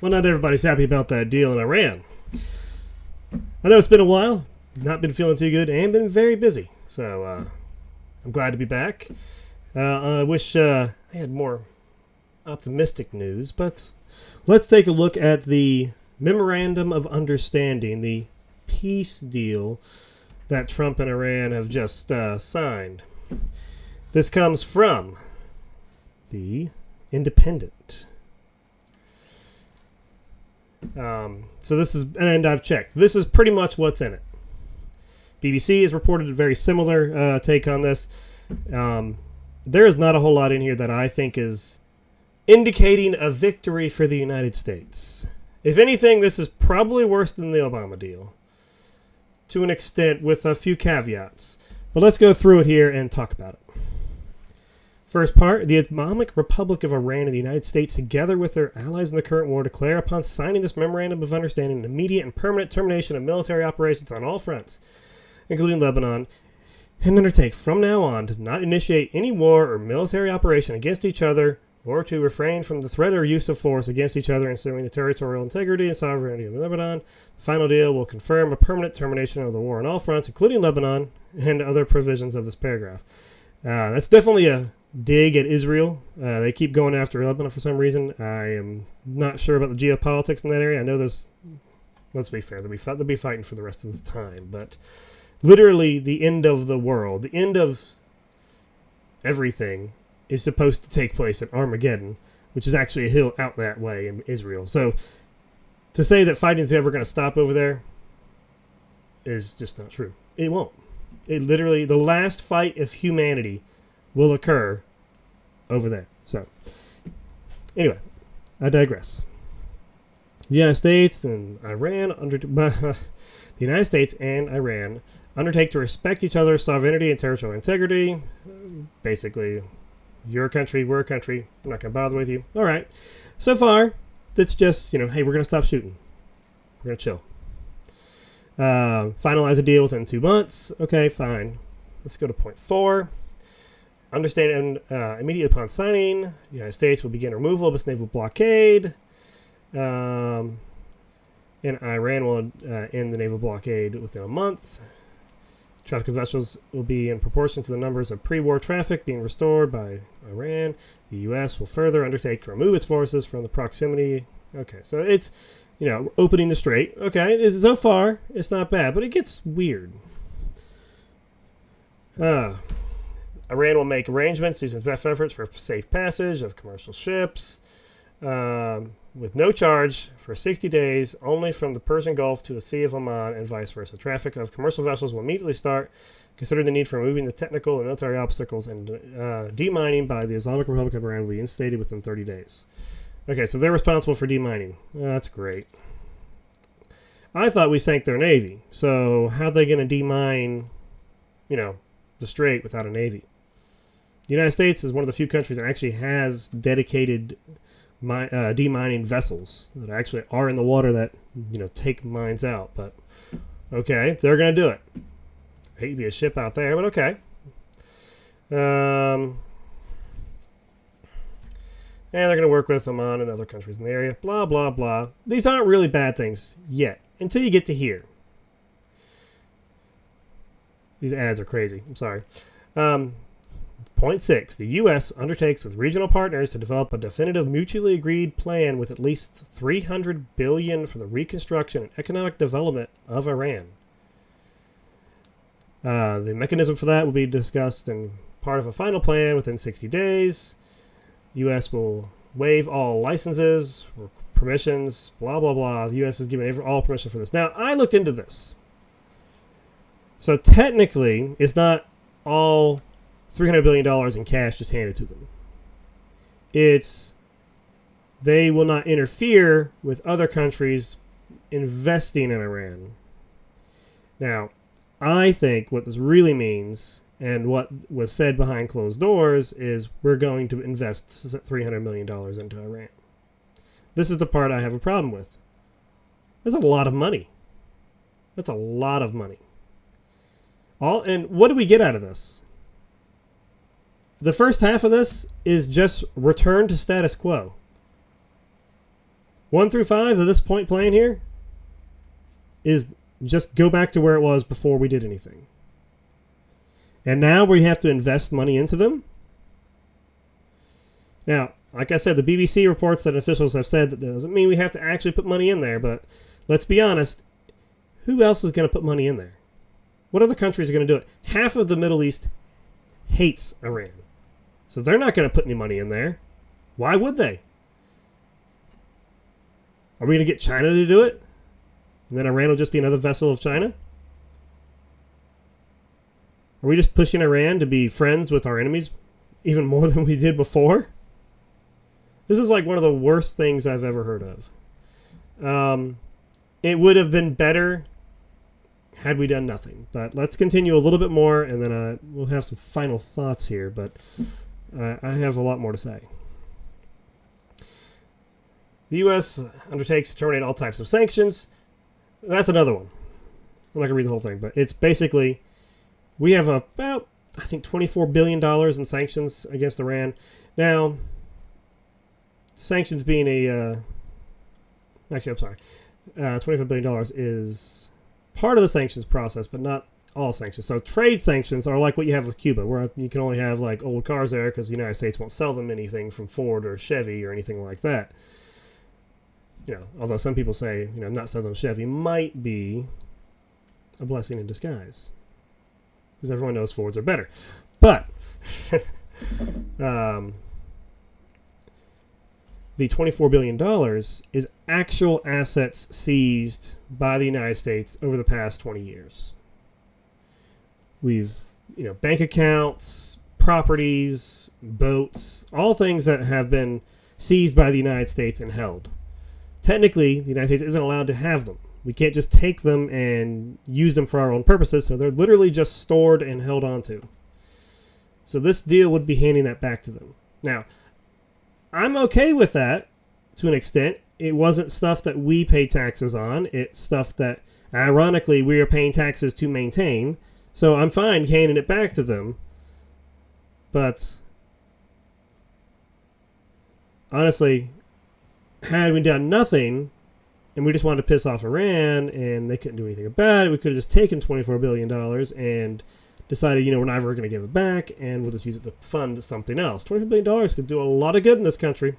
Well, not everybody's happy about that deal in Iran. I know it's been a while, not been feeling too good, and been very busy. So I'm glad to be back. I wish I had more optimistic news, but let's take a look at the Memorandum of Understanding, the peace deal that Trump and Iran have just signed. This comes from the Independent. So this is, and I've checked, this is pretty much what's in it. BBC has reported a very similar take on this. There is not a whole lot in here that I think is indicating a victory for the United States. If anything, this is probably worse than the Obama deal, to an extent, with a few caveats. But let's go through it here and talk about it. First part, the Islamic Republic of Iran and the United States, together with their allies in the current war, declare upon signing this Memorandum of Understanding an immediate and permanent termination of military operations on all fronts, including Lebanon, and undertake from now on to not initiate any war or military operation against each other, or to refrain from the threat or use of force against each other, ensuring the territorial integrity and sovereignty of Lebanon. The final deal will confirm a permanent termination of the war on all fronts, including Lebanon, and other provisions of this paragraph. That's definitely a dig at Israel. They keep going after Lebanon for some reason. I am not sure about the geopolitics in that area. I know there's, let's be fair, they'll be fighting for the rest of the time, but literally the end of the world, the end of everything, is supposed to take place at Armageddon, which is actually a hill out that way in Israel. So to say that fighting is ever going to stop over there is just not true. It won't. It literally, the last fight of humanity will occur over there. So anyway, I digress. The United States and Iran the United States and Iran undertake to respect each other's sovereignty and territorial integrity. Basically, you're a country, we're a country. I'm not going to bother with you. All right. So far, that's just, hey, we're going to stop shooting. We're going to chill. Finalize a deal within 2 months. Okay, fine. Let's go to point 4. Understand immediately upon signing, the United States will begin removal of its naval blockade. And Iran will end the naval blockade within a month. Traffic of vessels will be in proportion to the numbers of pre-war traffic being restored by Iran. The U.S. will further undertake to remove its forces from the proximity. Okay, so it's, opening the strait. Okay, so far, it's not bad, but it gets weird. Iran will make arrangements using its best efforts for safe passage of commercial ships with no charge for 60 days, only from the Persian Gulf to the Sea of Oman and vice versa. Traffic of commercial vessels will immediately start, considering the need for removing the technical and military obstacles, and demining by the Islamic Republic of Iran will be instated within 30 days. Okay, so they're responsible for demining. That's great. I thought we sank their navy, so how are they going to demine, the strait without a navy? The United States is one of the few countries that actually has dedicated demining vessels that actually are in the water that, take mines out. But, okay, they're going to do it. I hate to be a ship out there, but okay. And they're going to work with Oman and other countries in the area. Blah, blah, blah. These aren't really bad things yet, until you get to here. These ads are crazy. I'm sorry. Point 6. The U.S. undertakes with regional partners to develop a definitive mutually agreed plan with at least $300 billion for the reconstruction and economic development of Iran. The mechanism for that will be discussed in part of a final plan within 60 days. U.S. will waive all licenses, permissions, blah, blah, blah. The U.S. is given all permission for this. Now, I looked into this. So technically, it's not all $300 billion in cash just handed to them. It's they will not interfere with other countries investing in Iran. Now, I think what this really means, and what was said behind closed doors, is we're going to invest $300 million into Iran. This is the part I have a problem with. That's a lot of money. That's a lot of money. And what do we get out of this? The first half of this is just return to status quo. 1 through 5 at this point playing here is just go back to where it was before we did anything. And now we have to invest money into them. Now, like I said, the BBC reports that officials have said that doesn't mean we have to actually put money in there, but let's be honest, who else is going to put money in there? What other countries are going to do it? Half of the Middle East hates Iran. So they're not going to put any money in there. Why would they? Are we going to get China to do it? And then Iran will just be another vessel of China? Are we just pushing Iran to be friends with our enemies even more than we did before? This is like one of the worst things I've ever heard of. It would have been better had we done nothing. But let's continue a little bit more, and then we'll have some final thoughts here. But I have a lot more to say. The U.S. undertakes to terminate all types of sanctions. That's another one. I'm not going to read the whole thing, but it's basically, we have about, I think, $24 billion in sanctions against Iran. Now, sanctions being $25 billion is part of the sanctions process, but not all sanctions. So trade sanctions are like what you have with Cuba, where you can only have like old cars there because the United States won't sell them anything from Ford or Chevy or anything like that. You know, although some people say, you know, not selling them Chevy might be a blessing in disguise, because everyone knows Fords are better. But the $24 billion is actual assets seized by the United States over the past 20 years. We've, you know, bank accounts, properties, boats, all things that have been seized by the United States and held. Technically, the United States isn't allowed to have them. We can't just take them and use them for our own purposes, so they're literally just stored and held onto. So this deal would be handing that back to them. Now, I'm okay with that to an extent. It wasn't stuff that we pay taxes on. It's stuff that, ironically, we are paying taxes to maintain. So I'm fine handing it back to them. But honestly, had we done nothing and we just wanted to piss off Iran and they couldn't do anything about it, we could have just taken $24 billion and decided, you know, we're never going to give it back and we'll just use it to fund something else. $24 billion could do a lot of good in this country.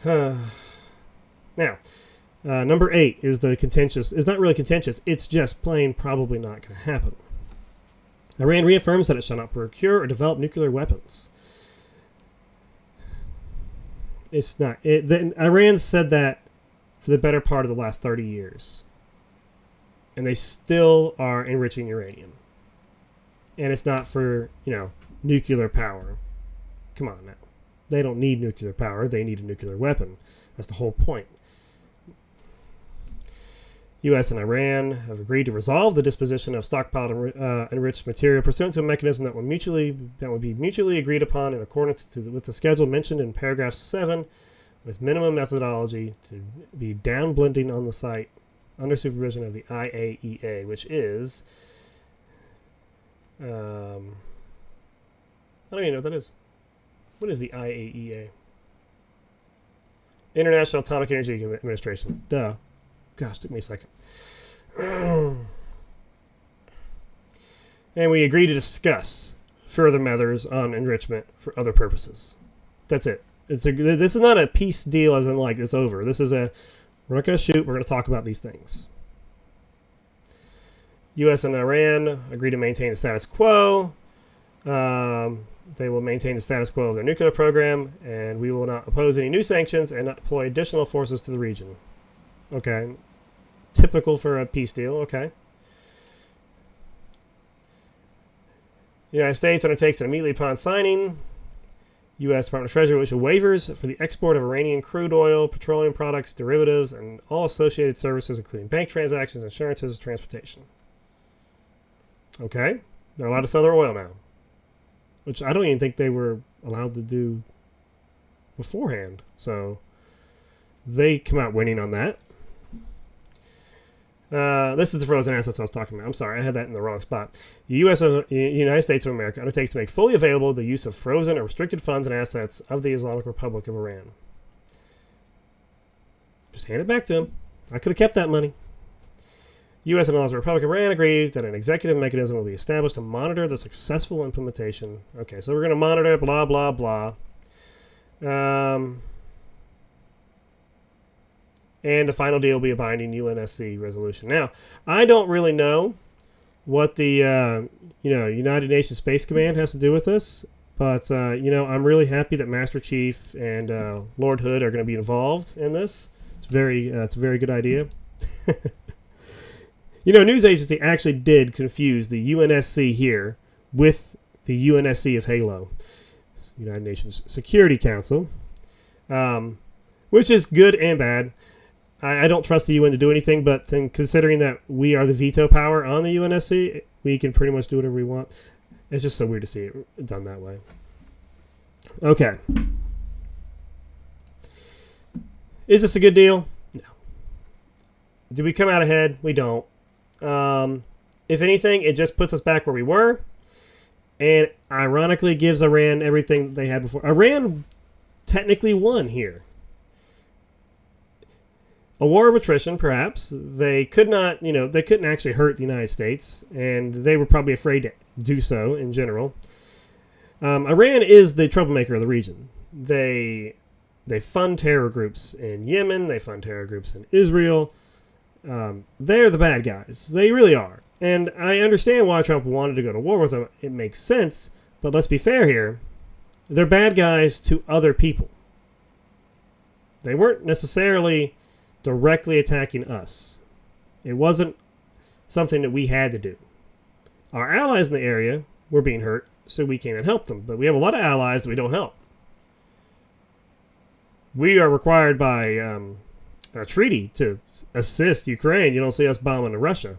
Now, number 8 is the contentious. It's not really contentious. It's just plain probably not going to happen. Iran reaffirms that it shall not procure or develop nuclear weapons. It's not. Iran said that for the better part of the last 30 years. And they still are enriching uranium. And it's not for, you know, nuclear power. Come on now. They don't need nuclear power. They need a nuclear weapon. That's the whole point. U.S. and Iran have agreed to resolve the disposition of stockpiled enriched material pursuant to a mechanism that would be mutually agreed upon in accordance with the schedule mentioned in paragraph 7, with minimum methodology to be downblending on the site under supervision of the IAEA, which is I don't even know what that is. What is the IAEA? International Atomic Energy Administration. Duh. Gosh, took me a second. And we agree to discuss further measures on enrichment for other purposes. That's it. This is not a peace deal as in like it's over. This is we're not going to shoot. We're going to talk about these things. U.S. and Iran agree to maintain the status quo. They will maintain the status quo of their nuclear program, and we will not oppose any new sanctions and not deploy additional forces to the region. Okay. Typical for a peace deal. Okay. The United States undertakes that immediately upon signing, U.S. Department of Treasury will issue waivers for the export of Iranian crude oil, petroleum products, derivatives, and all associated services, including bank transactions, insurances, transportation. Okay. They're allowed to sell their oil now, which I don't even think they were allowed to do beforehand. So they come out winning on that. This is the frozen assets I was talking about. I'm sorry, I had that in the wrong spot. The United States of America undertakes to make fully available the use of frozen or restricted funds and assets of the Islamic Republic of Iran. Just hand it back to him. I could have kept that money. U.S. and all the Republic of Iran agreed that an executive mechanism will be established to monitor the successful implementation. Okay, so we're going to monitor blah, blah, blah. And the final deal will be a binding UNSC resolution. Now, I don't really know what the United Nations Space Command has to do with this, but I'm really happy that Master Chief and Lord Hood are going to be involved in this. It's a very good idea. News agency actually did confuse the UNSC here with the UNSC of Halo, United Nations Security Council, which is good and bad. I don't trust the UN to do anything, but considering that we are the veto power on the UNSC, we can pretty much do whatever we want. It's just so weird to see it done that way. Okay. Is this a good deal? No. Did we come out ahead? We don't. If anything, it just puts us back where we were, and ironically gives Iran everything they had before. Iran technically won here. A war of attrition, perhaps. They couldn't actually hurt the United States, and they were probably afraid to do so in general. Iran is the troublemaker of the region. They fund terror groups in Yemen. They fund terror groups in Israel. They're the bad guys. They really are. And I understand why Trump wanted to go to war with them. It makes sense. But let's be fair here. They're bad guys to other people. They weren't necessarily directly attacking us. It wasn't something that we had to do. Our allies in the area were being hurt, so we came and helped them. But we have a lot of allies that we don't help. We are required by a treaty to assist Ukraine. You don't see us bombing Russia.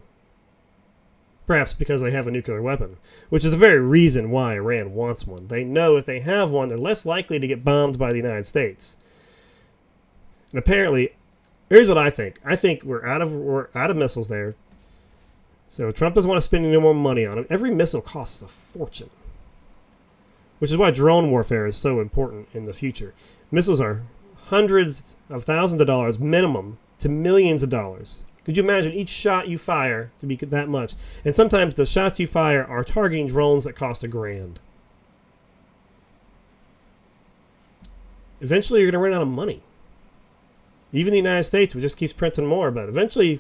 Perhaps because they have a nuclear weapon, which is the very reason why Iran wants one. They know if they have one, they're less likely to get bombed by the United States. And apparently, here's what I think. I think we're out of missiles there. So Trump doesn't want to spend any more money on them. Every missile costs a fortune, which is why drone warfare is so important in the future. Missiles are hundreds of thousands of dollars minimum to millions of dollars. Could you imagine each shot you fire to be that much? And sometimes the shots you fire are targeting drones that cost $1,000. Eventually, you're going to run out of money. Even the United States, which just keeps printing more, but eventually,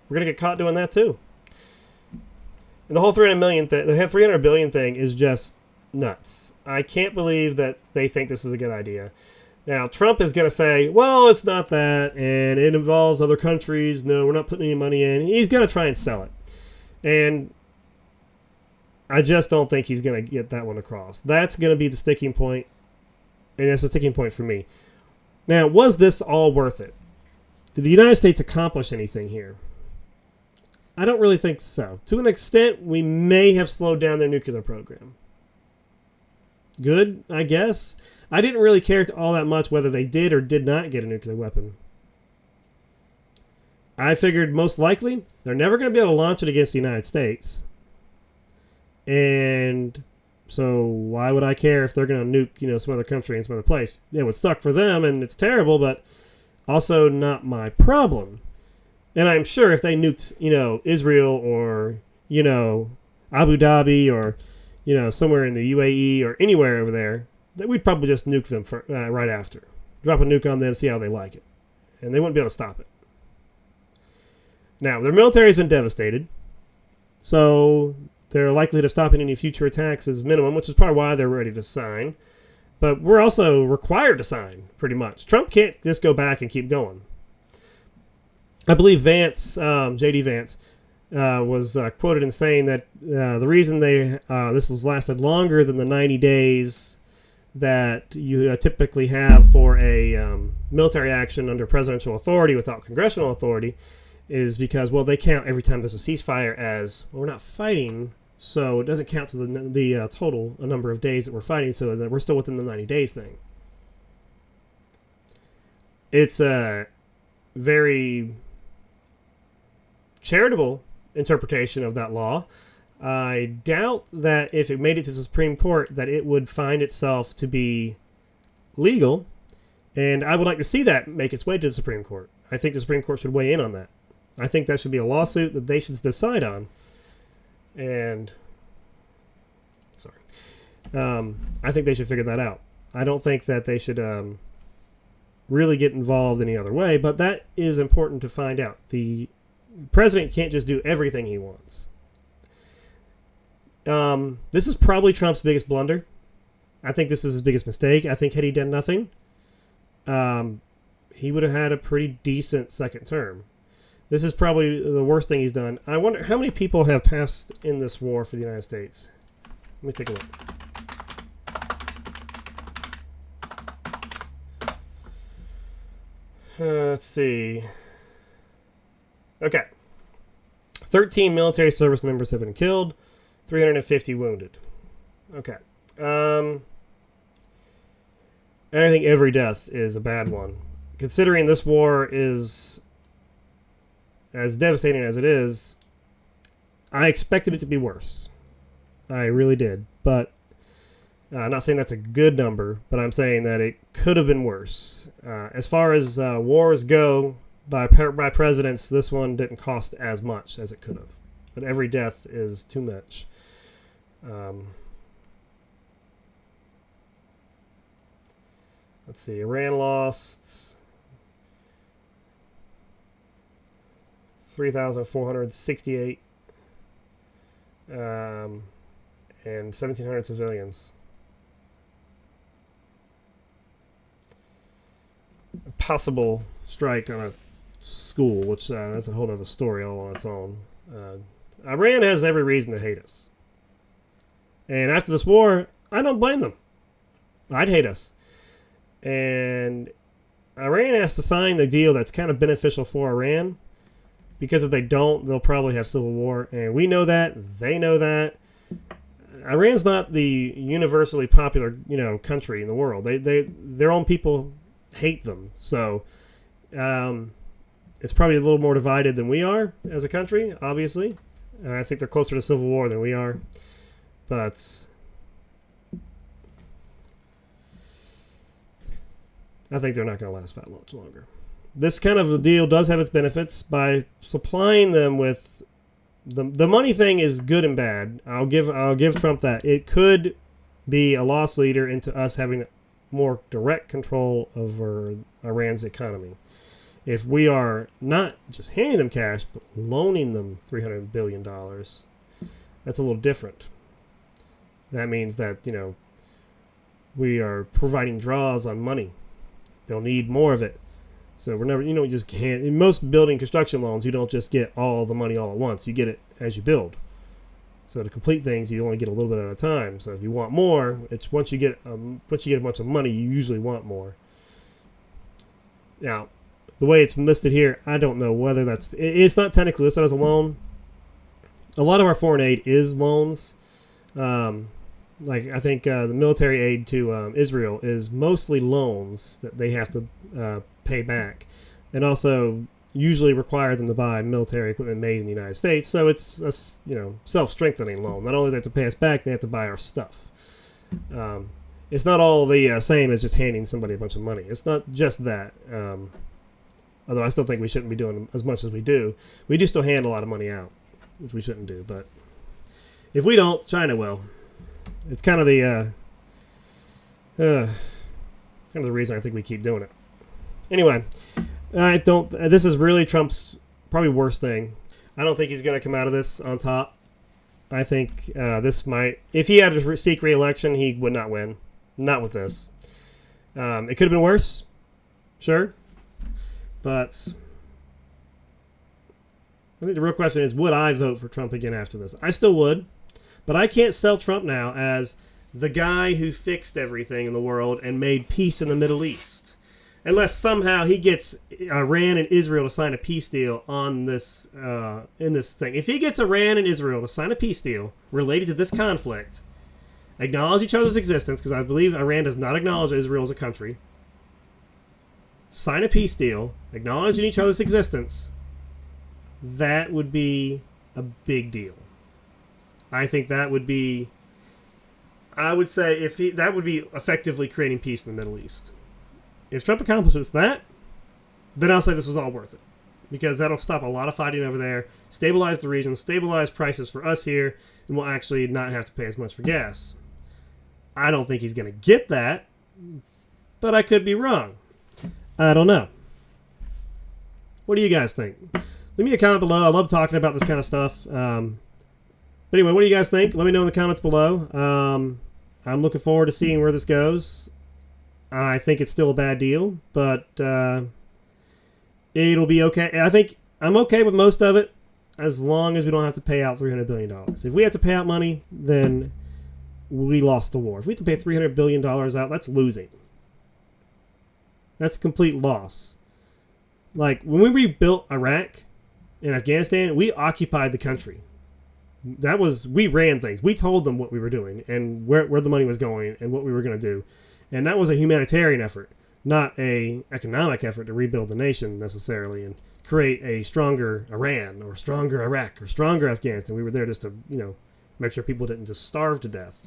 we're going to get caught doing that too. And the whole 300 billion thing is just nuts. I can't believe that they think this is a good idea. Now, Trump is going to say, well, it's not that, and it involves other countries. No, we're not putting any money in. He's going to try and sell it. And I just don't think he's going to get that one across. That's going to be the sticking point, and that's a sticking point for me. Now, was this all worth it? Did the United States accomplish anything here? I don't really think so. To an extent, we may have slowed down their nuclear program. Good, I guess. I didn't really care all that much whether they did or did not get a nuclear weapon. I figured most likely they're never going to be able to launch it against the United States. And so why would I care if they're going to nuke, some other country and some other place? It would suck for them and it's terrible, but also not my problem. And I'm sure if they nuked, Israel or, Abu Dhabi or, somewhere in the UAE or anywhere over there, that we'd probably just nuke them right after. Drop a nuke on them, see how they like it. And they wouldn't be able to stop it. Now, their military has been devastated. So their likelihood of stopping any future attacks is minimum, which is probably why they're ready to sign. But we're also required to sign, pretty much. Trump can't just go back and keep going. I believe Vance, J.D. Vance, was quoted in saying that the reason this has lasted longer than the 90 days that you typically have for a military action under presidential authority without congressional authority is because, they count every time there's a ceasefire as, we're not fighting, so it doesn't count to the total number of days that we're fighting, so that we're still within the 90 days thing. It's a very charitable interpretation of that law. I doubt that if it made it to the Supreme Court that it would find itself to be legal, and I would like to see that make its way to the Supreme Court. I think the Supreme Court should weigh in on that. I think that should be a lawsuit that they should decide on. And, sorry. I think they should figure that out. I don't think that they should really get involved any other way, but that is important to find out. The president can't just do everything he wants. This is probably Trump's biggest blunder. I think this is his biggest mistake. I think had he done nothing, he would have had a pretty decent second term. This is probably the worst thing he's done. I wonder how many people have passed in this war for the United States. Let me take a look. Let's see. Okay. 13 military service members have been killed. 350 wounded. Okay. I think every death is a bad one. Considering this war is as devastating as it is, I expected it to be worse. I really did. But I'm not saying that's a good number, but I'm saying that it could have been worse. As far as wars go by presidents, this one didn't cost as much as it could have. But every death is too much. Let's see. Iran lost 3,468 and 1,700 civilians. A possible strike on a school, which that's a whole other story all on its own. Iran has every reason to hate us. And after this war, I don't blame them. I'd hate us. And Iran has to sign the deal that's kind of beneficial for Iran, because if they don't, they'll probably have civil war. And we know that. They know that. Iran's not the universally popular, country in the world. Their own people hate them. So it's probably a little more divided than we are as a country, obviously. I think they're closer to civil war than we are. But I think they're not going to last that much longer. This kind of a deal does have its benefits by supplying them with the money thing is good and bad. I'll give Trump that. It could be a loss leader into us having more direct control over Iran's economy. If we are not just handing them cash, but loaning them $300 billion, that's a little different. That means that, we are providing draws on money. They'll need more of it. So we're never, you just can't. In most building construction loans, you don't just get all the money all at once. You get it as you build. So to complete things, you only get a little bit at a time. So if you want more, it's once you get a bunch of money, you usually want more. Now, the way it's listed here, I don't know whether it's not technically listed as a loan. A lot of our foreign aid is loans. Like I think the military aid to Israel is mostly loans that they have to pay back, and also usually require them to buy military equipment made in the United States. So it's a self-strengthening loan. Not only do they have to pay us back, they have to buy our stuff. It's not all the same as just handing somebody a bunch of money. It's not just that. Although I still think we shouldn't be doing as much as we do. We do still hand a lot of money out, which we shouldn't do. But if we don't, China will. It's kind of the reason I think we keep doing it. Anyway, this is really Trump's probably worst thing. I don't think he's going to come out of this on top. I think this might, if he had to seek re-election, he would not win. Not with this. It could have been worse, sure, but I think the real question is, would I vote for Trump again after this? I still would. But I can't sell Trump now as the guy who fixed everything in the world and made peace in the Middle East. Unless somehow he gets Iran and Israel to sign a peace deal on this in this thing. If he gets Iran and Israel to sign a peace deal related to this conflict, acknowledge each other's existence, because I believe Iran does not acknowledge Israel as a country, sign a peace deal, acknowledging each other's existence, that would be a big deal. I think that would be, I would say, that would be effectively creating peace in the Middle East. If Trump accomplishes that, then I'll say this was all worth it. Because that'll stop a lot of fighting over there, stabilize the region, stabilize prices for us here, and we'll actually not have to pay as much for gas. I don't think he's going to get that, but I could be wrong. I don't know. What do you guys think? Leave me a comment below. I love talking about this kind of stuff. But anyway, what do you guys think? Let me know in the comments below. I'm looking forward to seeing where this goes. I think it's still a bad deal, but it'll be okay. I think I'm okay with most of it as long as we don't have to pay out $300 billion. If we have to pay out money, then we lost the war. If we have to pay $300 billion out, that's losing. That's a complete loss. Like, when we rebuilt Iraq and Afghanistan, we occupied the country. We ran things. We told them what we were doing and where the money was going and what we were going to do. And that was a humanitarian effort, not a economic effort to rebuild the nation necessarily and create a stronger Iran or stronger Iraq or stronger Afghanistan. We were there just to, make sure people didn't just starve to death.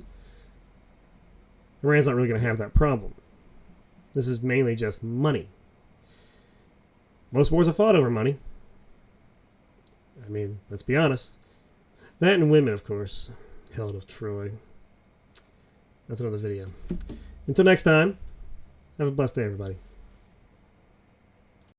Iran's not really going to have that problem. This is mainly just money. Most wars are fought over money. I mean, let's be honest. That and women, of course. Helen of Troy. That's another video. Until next time, have a blessed day, everybody.